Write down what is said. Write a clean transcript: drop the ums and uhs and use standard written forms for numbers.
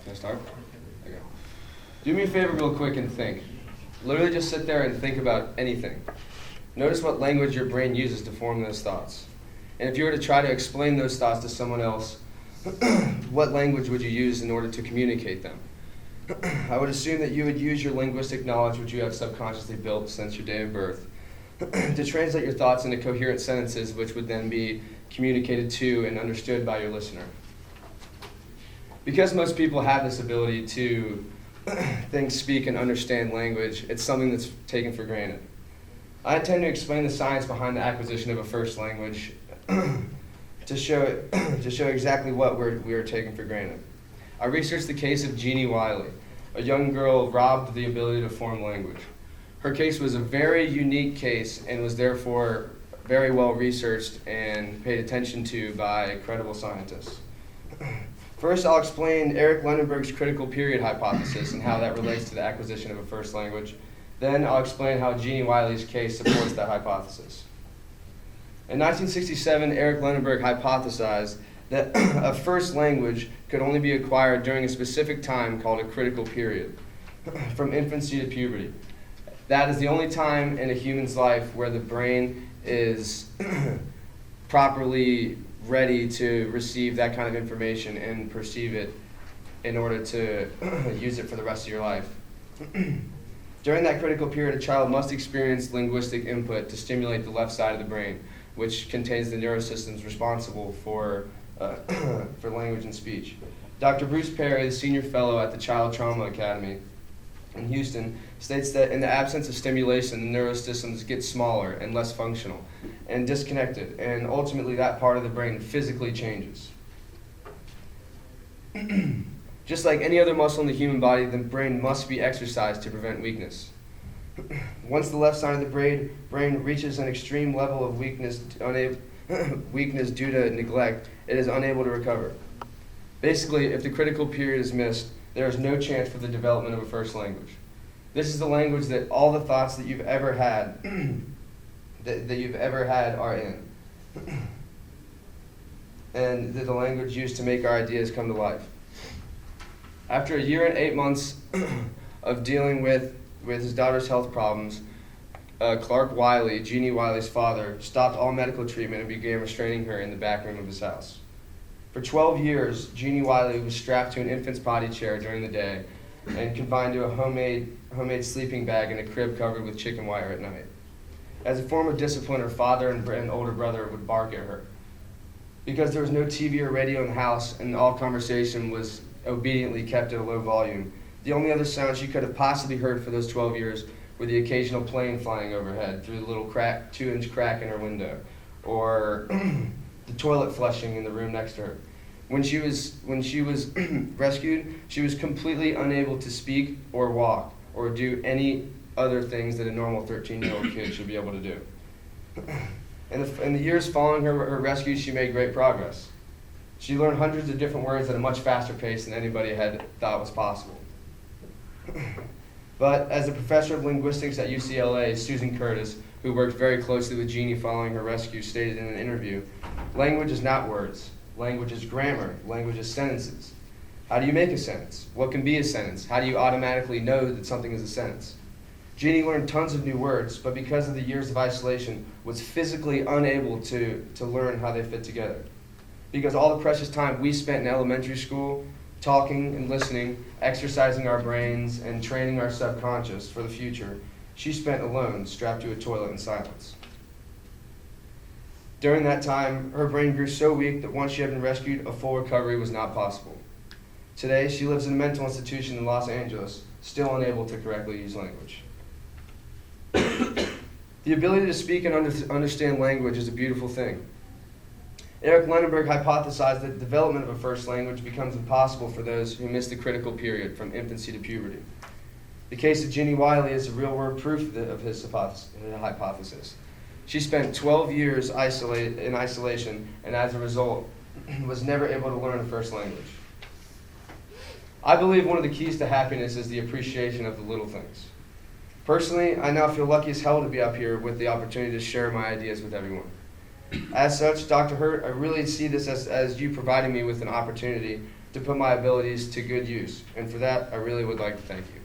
Can I start? Okay. Do me a favor real quick and think. Literally just sit there and think about anything. Notice what language your brain uses to form those thoughts. And if you were to try to explain those thoughts to someone else, what language would you use in order to communicate them? I would assume that you would use your linguistic knowledge, which you have subconsciously built since your day of birth, to translate your thoughts into coherent sentences, which would then be communicated to and understood by your listener. Because most people have this ability to think, speak, and understand language, it's something that's taken for granted. I intend to explain the science behind the acquisition of a first language to show exactly what we are taking for granted. I researched the case of Jeannie Wiley, a young girl robbed of the ability to form language. Her case was a very unique case and was therefore very well researched and paid attention to by credible scientists. First, I'll explain Eric Lunenburg's critical period hypothesis and how that relates to the acquisition of a first language. Then I'll explain how Jeannie Wiley's case supports that hypothesis. In 1967, Eric Lunenburg hypothesized that a first language could only be acquired during a specific time called a critical period, from infancy to puberty. That is the only time in a human's life where the brain is properly ready to receive that kind of information and perceive it in order to use it for the rest of your life. During that critical period, a child must experience linguistic input to stimulate the left side of the brain, which contains the neurosystems responsible for language and speech. Dr. Bruce Perry, the senior fellow at the Child Trauma Academy in Houston, states that in the absence of stimulation, the neurosystems get smaller and less functional and disconnected, and ultimately that part of the brain physically changes. Just like any other muscle in the human body, the brain must be exercised to prevent weakness. Once the left side of the brain reaches an extreme level of weakness due to neglect, it is unable to recover. Basically, if the critical period is missed, there is no chance for the development of a first language. This is the language that all the thoughts that you've ever had are in. And the language used to make our ideas come to life. After a year and 8 months of dealing with his daughter's health problems, Clark Wiley, Jeannie Wiley's father, stopped all medical treatment and began restraining her in the back room of his house. For 12 years, Jeannie Wiley was strapped to an infant's potty chair during the day and confined to a homemade sleeping bag in a crib covered with chicken wire at night. As a form of discipline, her father and older brother would bark at her. Because there was no TV or radio in the house and all conversation was obediently kept at a low volume, the only other sound she could have possibly heard for those 12 years were the occasional plane flying overhead through the little 2-inch crack in her window, or the toilet flushing in the room next to her. When she was rescued, she was completely unable to speak or walk or do any other things that a normal 13-year-old kid should be able to do. In the years following her rescue, she made great progress. She learned hundreds of different words at a much faster pace than anybody had thought was possible. But as a professor of linguistics at UCLA, Susan Curtis, who worked very closely with Jeannie following her rescue, stated in an interview, "Language is not words. Language is grammar. Language is sentences. How do you make a sentence? What can be a sentence? How do you automatically know that something is a sentence?" Jeannie learned tons of new words, but because of the years of isolation, was physically unable to learn how they fit together. Because all the precious time we spent in elementary school, talking and listening, exercising our brains, and training our subconscious for the future, she spent alone, strapped to a toilet in silence. During that time, her brain grew so weak that once she had been rescued, a full recovery was not possible. Today, she lives in a mental institution in Los Angeles, still unable to correctly use language. The ability to speak and understand language is a beautiful thing. Eric Lunenburg hypothesized that the development of a first language becomes impossible for those who miss the critical period from infancy to puberty. The case of Jeannie Wiley is a real-world proof of his hypothesis. She spent 12 years in isolation and as a result was never able to learn a first language. I believe one of the keys to happiness is the appreciation of the little things. Personally, I now feel lucky as hell to be up here with the opportunity to share my ideas with everyone. As such, Dr. Hurt, I really see this as you providing me with an opportunity to put my abilities to good use. And for that, I really would like to thank you.